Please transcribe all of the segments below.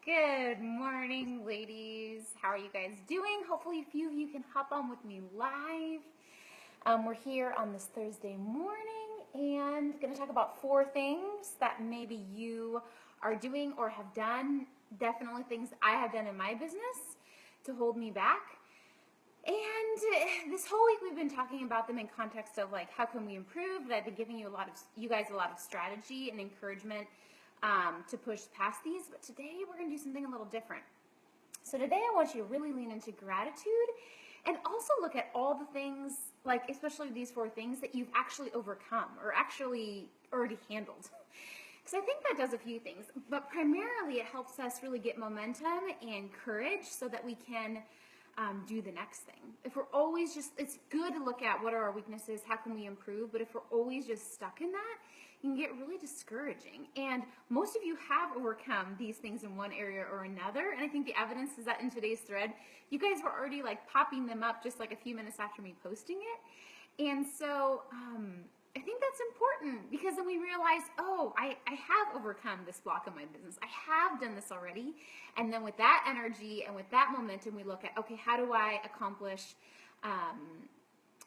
Good morning, ladies. How are you guys doing? Hopefully, a few of you can hop on with me live. We're here on this Thursday morning and going to talk about 4 things that maybe you are doing or have done. Definitely things I have done in my business to hold me back. And this whole week we've been talking about them in context of like how can we improve. I've been giving you guys a lot of strategy and encouragement to push past these, but today we're going to do something a little different. So today I want you to really lean into gratitude and also look at all the things, like especially these 4 things that you've actually overcome or actually already handled. Because I think that does a few things, but primarily it helps us really get momentum and courage so that we can do the next thing. If we're always just, it's good to look at what are our weaknesses, how can we improve, but if we're always just stuck in that, it can get really discouraging. And most of you have overcome these things in one area or another, and I think the evidence is that in today's thread, you guys were already like popping them up just like a few minutes after me posting it. And so I think that's important because then we realize, oh, I have overcome this block in my business. I have done this already. And then with that energy and with that momentum, we look at, okay, how do I accomplish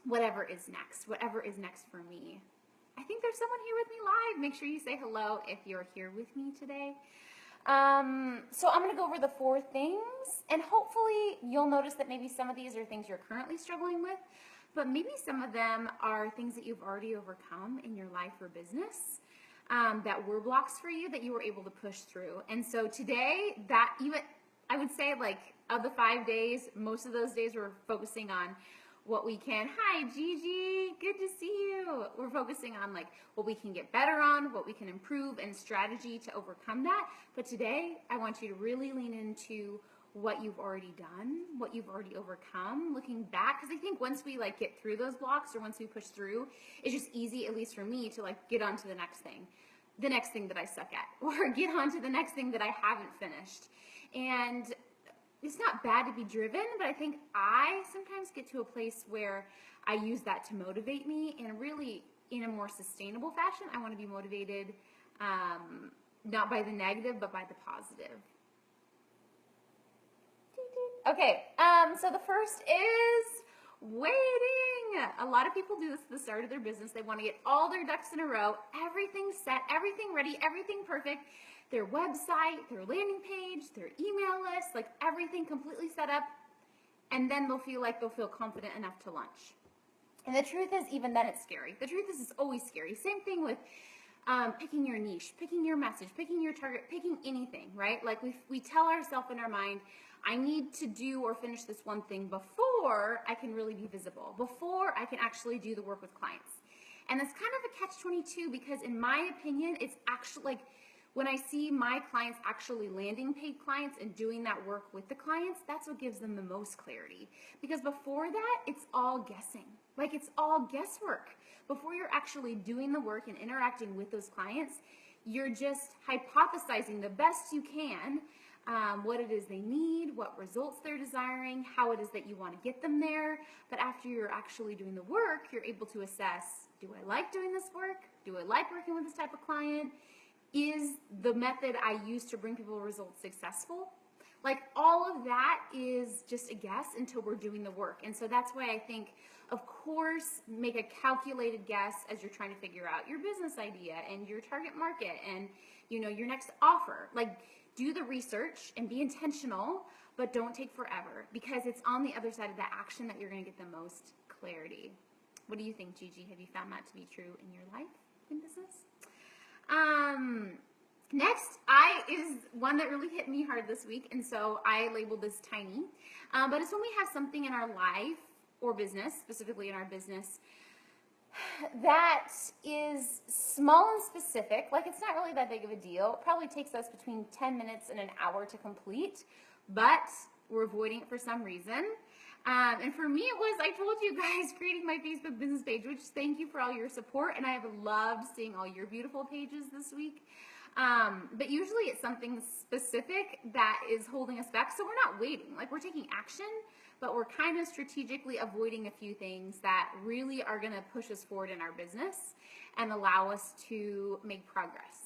whatever is next for me. I think there's someone here with me live. Make sure you say hello if you're here with me today. So I'm going to go over the 4 things, and hopefully you'll notice that maybe some of these are things you're currently struggling with, but maybe some of them are things that you've already overcome in your life or business that were blocks for you that you were able to push through. And so today, I would say like of the 5 days, most of those days we're focusing on what we can. Hi, Gigi. Good to see you. We're focusing on like what we can get better on, what we can improve, and strategy to overcome that. But today, I want you to really lean into what you've already done, what you've already overcome, looking back. Because I think once we like get through those blocks or once we push through, it's just easy, at least for me, to like get on to the next thing that I suck at, or get on to the next thing that I haven't finished. And it's not bad to be driven, but I think I sometimes get to a place where I use that to motivate me, and really in a more sustainable fashion. I want to be motivated not by the negative, but by the positive. Okay, so the first is waiting. A lot of people do this at the start of their business. They want to get all their ducks in a row, everything set, everything ready, everything perfect. Their website, their landing page, their email list, like everything completely set up, and then they'll feel confident enough to launch. And the truth is, even then it's scary. The truth is, it's always scary. Same thing with picking your niche, picking your message, picking your target, picking anything, right? Like we tell ourselves in our mind, I need to do or finish this one thing before I can really be visible, before I can actually do the work with clients. And it's kind of a catch-22 because in my opinion, it's actually like, when I see my clients actually landing paid clients and doing that work with the clients, that's what gives them the most clarity. Because before that, it's all guessing. Like it's all guesswork. Before you're actually doing the work and interacting with those clients, you're just hypothesizing the best you can what it is they need, what results they're desiring, how it is that you want to get them there. But after you're actually doing the work, you're able to assess, do I like doing this work? Do I like working with this type of client? Is the method I use to bring people results successful? Like all of that is just a guess until we're doing the work. And so that's why I think, of course, make a calculated guess as you're trying to figure out your business idea and your target market and your next offer. Like do the research and be intentional, but don't take forever because it's on the other side of that action that you're going to get the most clarity. What do you think, Gigi? Have you found that to be true in your life, in business? Next, is one that really hit me hard this week, and so I labeled this tiny. But it's when we have something in our life or business, specifically in our business, that is small and specific. Like it's not really that big of a deal. It probably takes us between 10 minutes and an hour to complete, but we're avoiding it for some reason. And for me, it was, I told you guys, creating my Facebook business page, which thank you for all your support. And I have loved seeing all your beautiful pages this week. But usually it's something specific that is holding us back. So we're not waiting, like we're taking action, but we're kind of strategically avoiding a few things that really are going to push us forward in our business and allow us to make progress.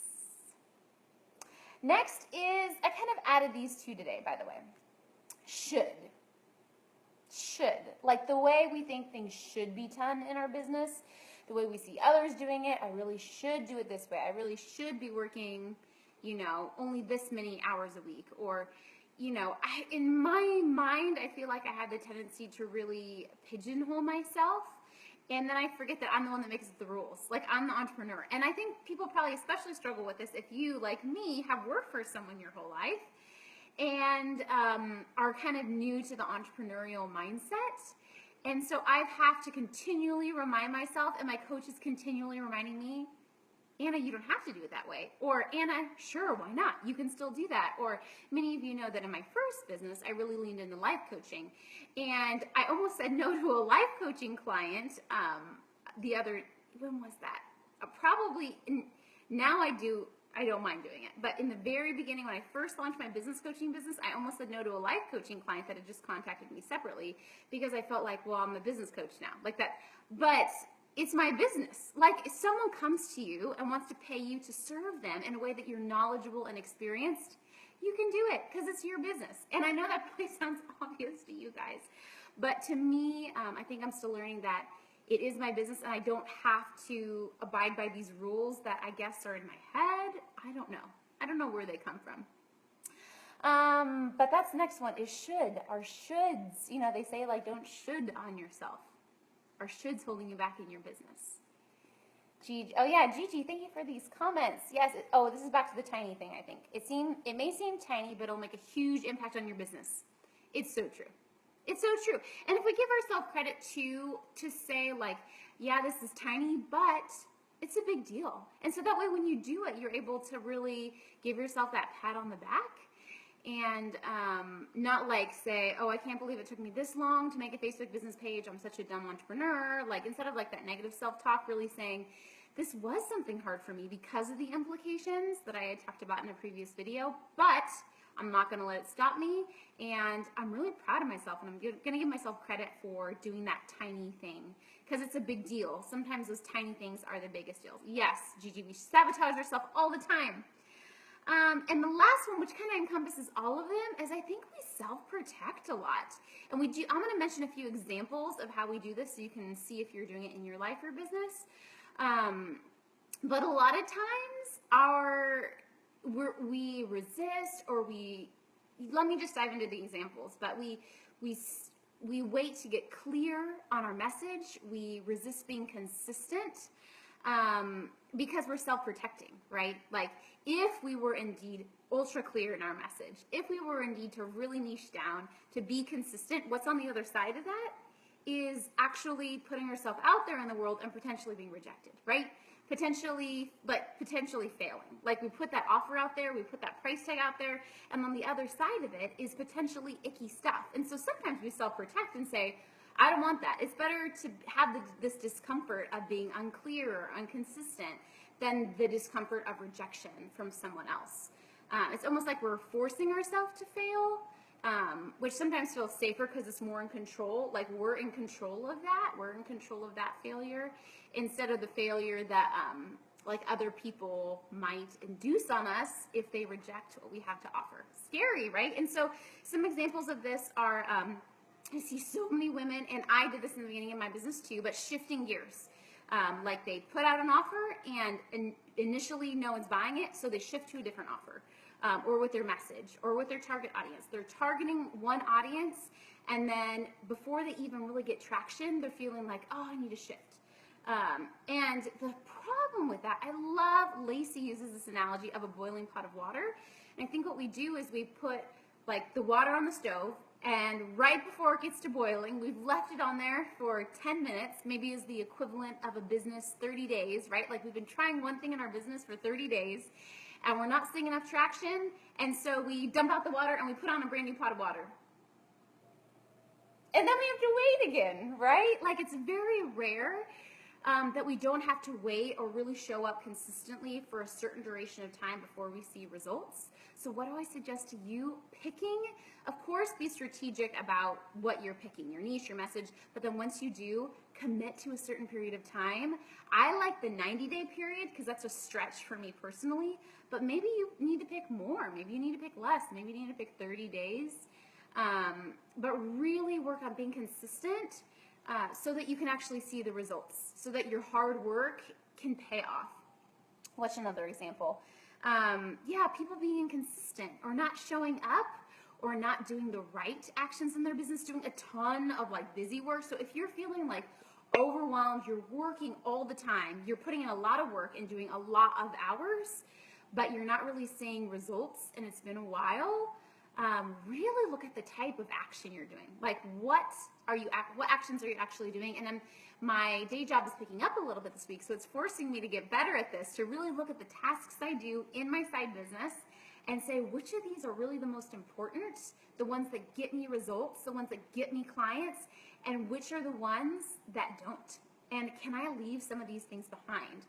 Next is, I kind of added these two today, by the way. Should. Like the way we think things should be done in our business, the way we see others doing it. I really should do it this way. I really should be working, only this many hours a week. Or, in my mind, I feel like I have the tendency to really pigeonhole myself. And then I forget that I'm the one that makes the rules. Like, I'm the entrepreneur. And I think people probably especially struggle with this if you, like me, have worked for someone your whole life and are kind of new to the entrepreneurial mindset. And so I have to continually remind myself, and my coach is continually reminding me, Anna, you don't have to do it that way. Or, Anna, sure, why not? You can still do that. Or many of you know that in my first business, I really leaned into life coaching. And I almost said no to a life coaching client when was that? Now I don't mind doing it. But in the very beginning, when I first launched my business coaching business, I almost said no to a life coaching client that had just contacted me separately because I felt like, well, I'm a business coach now. Like that. But it's my business. Like, if someone comes to you and wants to pay you to serve them in a way that you're knowledgeable and experienced, you can do it because it's your business. And I know that probably sounds obvious to you guys, but to me, I think I'm still learning that it is my business and I don't have to abide by these rules that I guess are in my head. I don't know. I don't know where they come from. But that's the next one is should. Our shoulds, they say like don't should on yourself. Our shoulds holding you back in your business. Gigi, Gigi, thank you for these comments. Yes, this is back to the tiny thing, I think. It may seem tiny, but it'll make a huge impact on your business. It's so true. It's so true. And if we give ourselves credit to say like, yeah, this is tiny, but it's a big deal. And so that way when you do it, you're able to really give yourself that pat on the back and not like say, oh, I can't believe it took me this long to make a Facebook business page. I'm such a dumb entrepreneur. Like instead of like that negative self-talk, really saying, this was something hard for me because of the implications that I had talked about in a previous video, but I'm not going to let it stop me, and I'm really proud of myself, and I'm going to give myself credit for doing that tiny thing, because it's a big deal. Sometimes those tiny things are the biggest deals. Yes, Gigi, we sabotage ourselves all the time. And the last one, which kind of encompasses all of them, is I think we self-protect a lot. And I'm going to mention a few examples of how we do this so you can see if you're doing it in your life or business. But a lot of times we resist, or let me just dive into the examples, but we wait to get clear on our message. We resist being consistent because we're self-protecting, right? Like if we were indeed ultra clear in our message, if we were indeed to really niche down, to be consistent, what's on the other side of that is actually putting yourself out there in the world and potentially being rejected, right? Potentially failing. Like we put that offer out there, we put that price tag out there, and on the other side of it is potentially icky stuff. And so sometimes we self-protect and say, I don't want that. It's better to have this discomfort of being unclear or inconsistent than the discomfort of rejection from someone else. It's almost like we're forcing ourselves to fail, which sometimes feels safer because it's more in control. Like we're in control of that. We're in control of that failure instead of the failure that like other people might induce on us if they reject what we have to offer. Scary, right? And so some examples of this are, I see so many women, and I did this in the beginning of my business too, but shifting gears. Like they put out an offer and initially no one's buying it, so they shift to a different offer. Or with their message, or with their target audience. They're targeting one audience, and then before they even really get traction, they're feeling like, oh, I need to shift. And the problem with that, I love, Lacey uses this analogy of a boiling pot of water. And I think what we do is we put like the water on the stove, and right before it gets to boiling, we've left it on there for 10 minutes, maybe is the equivalent of a business 30 days, right? Like we've been trying one thing in our business for 30 days, and we're not seeing enough traction, and so we dump out the water and we put on a brand new pot of water. And then we have to wait again, right? Like it's very rare that we don't have to wait or really show up consistently for a certain duration of time before we see results. So what do I suggest to you? Picking, of course, be strategic about what you're picking, your niche, your message, but then once you do, commit to a certain period of time. I like the 90-day period because that's a stretch for me personally, but maybe you need to pick more. more. Maybe you need to pick less. Maybe you need to pick 30 days. But really work on being consistent so that you can actually see the results, so that your hard work can pay off. What's another example? Yeah, people being inconsistent or not showing up or not doing the right actions in their business, doing a ton of like busy work. So if you're feeling like overwhelmed, you're working all the time, you're putting in a lot of work and doing a lot of hours, but you're not really seeing results and it's been a while, really look at the type of action you're doing. Like what actions are you actually doing? And then my day job is picking up a little bit this week, so it's forcing me to get better at this, to really look at the tasks I do in my side business and say, which of these are really the most important, the ones that get me results, the ones that get me clients, and which are the ones that don't? And can I leave some of these things behind?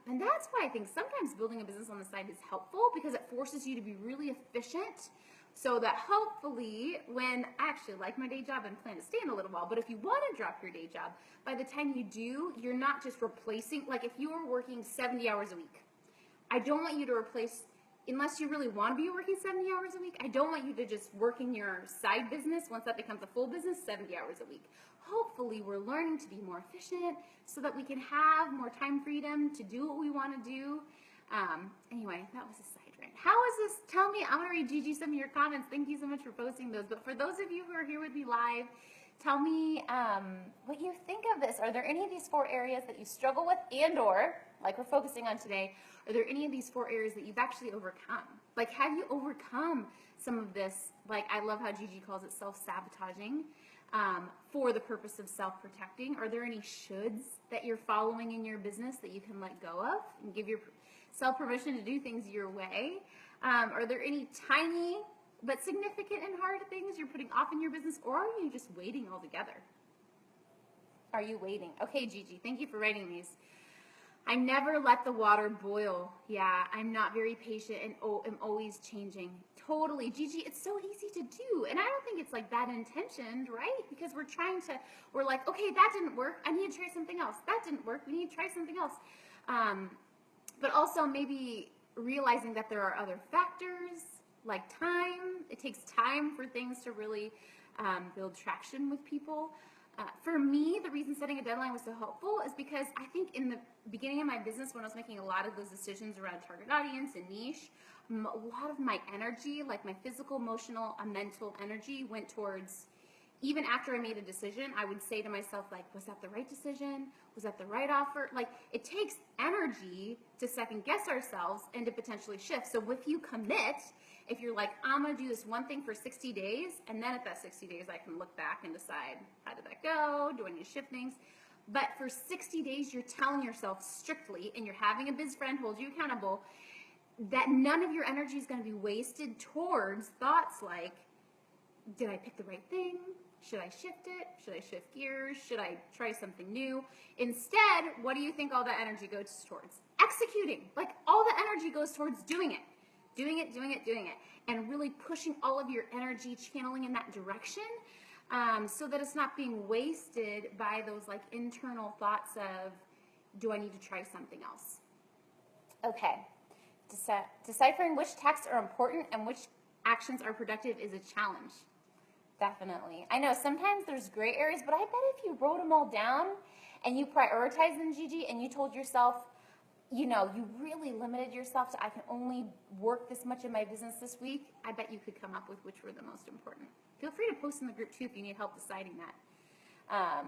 And that's why I think sometimes building a business on the side is helpful, because it forces you to be really efficient, so that hopefully when I actually like my day job and plan to stay in a little while, but if you want to drop your day job, by the time you do, you're not just replacing, like if you were working 70 hours a week, I don't want you to replace, unless you really want to be working 70 hours a week, I don't want you to just work in your side business, once that becomes a full business, 70 hours a week. Hopefully we're learning to be more efficient so that we can have more time freedom to do what we want to do. Anyway, that was a side rant. How is this? Tell me. I'm going to read Gigi some of your comments. Thank you so much for posting those. But for those of you who are here with me live, tell me what you think of this. Are there any of these 4 areas that you struggle with, and or, like we're focusing on today, are there any of these 4 areas that you've actually overcome? Like, have you overcome some of this? Like, I love how Gigi calls it self-sabotaging for the purpose of self-protecting. Are there any shoulds that you're following in your business that you can let go of and give yourself permission to do things your way? Are there any tiny but significant and hard things you're putting off in your business, or are you just waiting altogether? Are you waiting? Okay, Gigi, thank you for writing these. I never let the water boil. Yeah, I'm not very patient and am always changing. Totally, Gigi, it's so easy to do. And I don't think it's like bad intentioned, right? Because we're like, okay, that didn't work. I need to try something else. That didn't work. We need to try something else. But also maybe realizing that there are other factors like time. It takes time for things to really build traction with people. For me, the reason setting a deadline was so helpful is because I think in the beginning of my business, when I was making a lot of those decisions around target audience and niche, a lot of my energy, like my physical, emotional, and mental energy, went towards, even after I made a decision, I would say to myself, like, was that the right decision? Was that the right offer? Like, it takes energy to second guess ourselves and to potentially shift. So if you commit, if you're like, I'm going to do this one thing for 60 days, and then at that 60 days, I can look back and decide, how did that go? Do I need to shift things? But for 60 days, you're telling yourself strictly, and you're having a biz friend hold you accountable, that none of your energy is going to be wasted towards thoughts like, did I pick the right thing? Should I shift it? Should I shift gears? Should I try something new? Instead, what do you think all that energy goes towards? Executing. Like, all the energy goes towards doing it. Doing it, doing it, doing it. And really pushing all of your energy, channeling in that direction, so that it's not being wasted by those like internal thoughts of, do I need to try something else? Okay. Deciphering which texts are important and which actions are productive is a challenge. Definitely. I know sometimes there's gray areas, but I bet if you wrote them all down and you prioritized them, Gigi, and you told yourself, you know, you really limited yourself to, I can only work this much in my business this week, I bet you could come up with which were the most important. Feel free to post in the group too if you need help deciding that.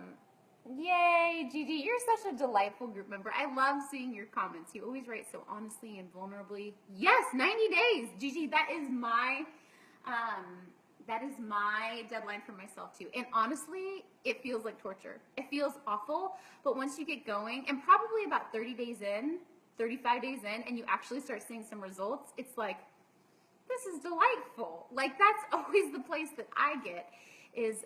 Yay, Gigi, you're such a delightful group member. I love seeing your comments. You always write so honestly and vulnerably. Yes, 90 days. Gigi, that is my deadline for myself too. And honestly, it feels like torture. It feels awful, but once you get going, and probably about 30 days in, 35 days in, and you actually start seeing some results, it's like, this is delightful. Like, that's always the place that I get, is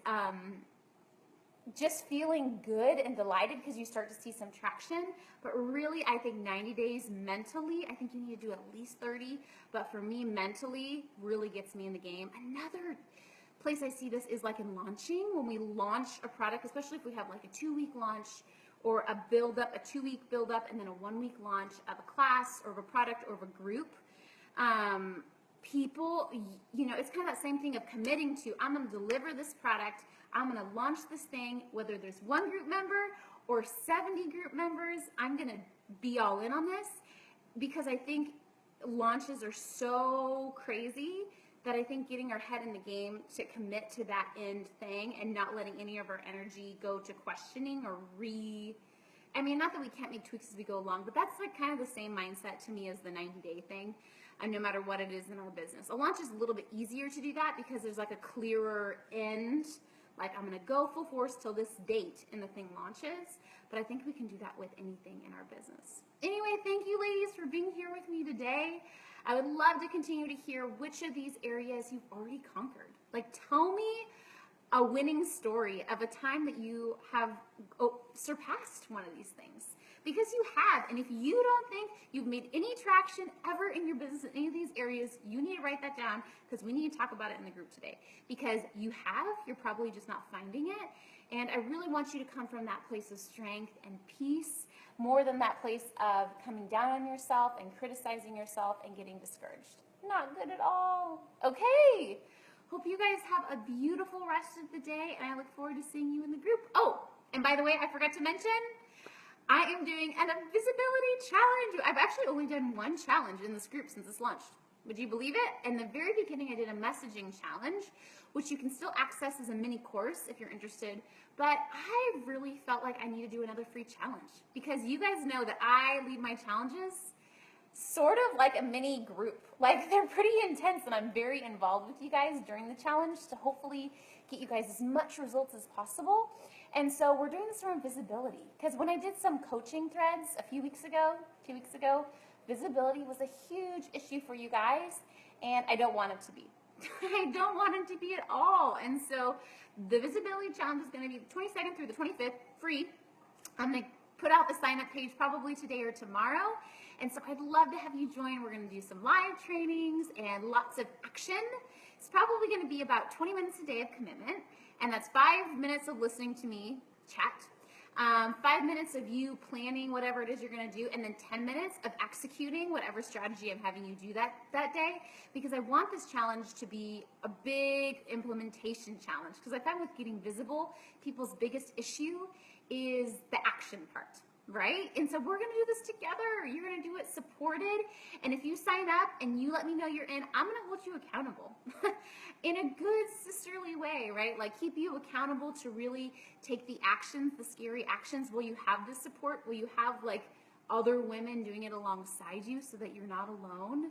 just feeling good and delighted because you start to see some traction. But really, I think 90 days mentally, I think you need to do at least 30. But for me, mentally, really gets me in the game. Another place I see this is like in launching. When we launch a product, especially if we have like a 2-week launch or a build up, a 2-week build up, and then a 1-week launch of a class or of a product or of a group. People, you know, it's kind of that same thing of committing to, I'm going to deliver this product, I'm going to launch this thing, whether there's one group member or 70 group members, I'm going to be all in on this, because I think launches are so crazy that I think getting our head in the game to commit to that end thing and not letting any of our energy go to questioning or I mean, not that we can't make tweaks as we go along, but that's like kind of the same mindset to me as the 90-day thing. No matter what it is in our business. A launch is a little bit easier to do that because there's like a clearer end. Like, I'm going to go full force till this date and the thing launches. But I think we can do that with anything in our business. Anyway, thank you, ladies, for being here with me today. I would love to continue to hear which of these areas you've already conquered. Like, tell me a winning story of a time that you have surpassed one of these things. Because you have, and if you don't think you've made any traction ever in your business in any of these areas, you need to write that down, because we need to talk about it in the group today. Because you have, you're probably just not finding it. And I really want you to come from that place of strength and peace, more than that place of coming down on yourself and criticizing yourself and getting discouraged. Not good at all. Okay. Hope you guys have a beautiful rest of the day, and I look forward to seeing you in the group. Oh, and by the way, I forgot to mention, I am doing an invisibility challenge. I've actually only done one challenge in this group since it's launched. Would you believe it? In the very beginning, I did a messaging challenge, which you can still access as a mini course if you're interested. But I really felt like I need to do another free challenge, because you guys know that I lead my challenges sort of like a mini group. Like, they're pretty intense, and I'm very involved with you guys during the challenge to hopefully get you guys as much results as possible. And so we're doing this around visibility, because when I did some coaching threads a few weeks ago, 2 weeks ago, visibility was a huge issue for you guys, and I don't want it to be. I don't want it to be at all. And so the visibility challenge is going to be the 22nd through the 25th, free. I'm going to put out the sign-up page probably today or tomorrow. And so I'd love to have you join. We're going to do some live trainings and lots of action. It's probably going to be about 20 minutes a day of commitment. And that's 5 minutes of listening to me chat, 5 minutes of you planning whatever it is you're going to do, and then 10 minutes of executing whatever strategy I'm having you do that day, because I want this challenge to be a big implementation challenge, because I find with getting visible, people's biggest issue is the action part. Right? And so we're going to do this together. You're going to do it supported. And if you sign up and you let me know you're in, I'm going to hold you accountable in a good sisterly way, right? Like, keep you accountable to really take the actions, the scary actions. Will you have the support? Will you have like other women doing it alongside you so that you're not alone?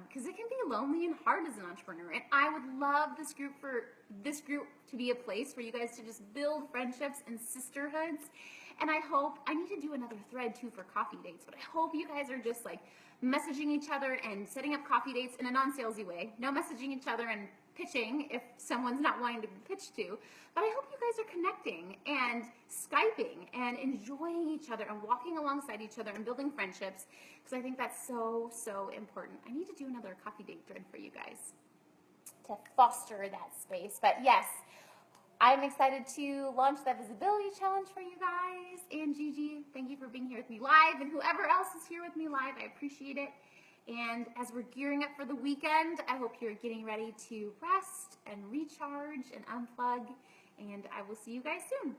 Because it can be lonely and hard as an entrepreneur. And I would love this group to be a place for you guys to just build friendships and sisterhoods. And I need to do another thread too for coffee dates, but I hope you guys are just like messaging each other and setting up coffee dates in a non-salesy way. No messaging each other and pitching if someone's not wanting to be pitched to. But I hope you guys are connecting and Skyping and enjoying each other and walking alongside each other and building friendships, because I think that's so, so important. I need to do another coffee date thread for you guys to foster that space. But yes, I'm excited to launch that visibility challenge for you guys. And Gigi, thank you for being here with me live. And whoever else is here with me live, I appreciate it. And as we're gearing up for the weekend, I hope you're getting ready to rest and recharge and unplug. And I will see you guys soon.